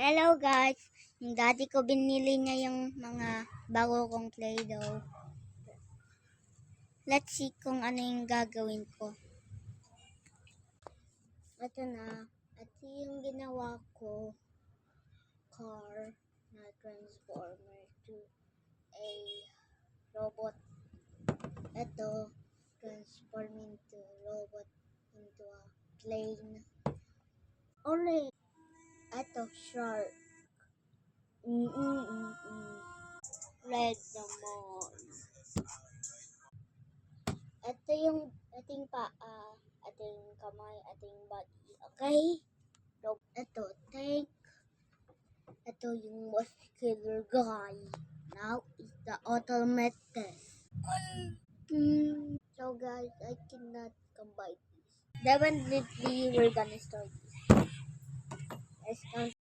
Hello guys! Yung daddy ko binili niya yung mga bago kong Play-Doh. Let's see kung ano yung gagawin ko. Ito na. Ito yung ginawa ko. Car na transformer to a robot. Ito, transforming to robot into a plane. Only. Ito, shark. Red naman. Ito yung ating paa, ating kamay, ating body. Okay? So, ito, tank. Ito yung muscular guy. Now is the ultimate test. So guys, I cannot combine this. Definitely we're gonna start this. Let's count.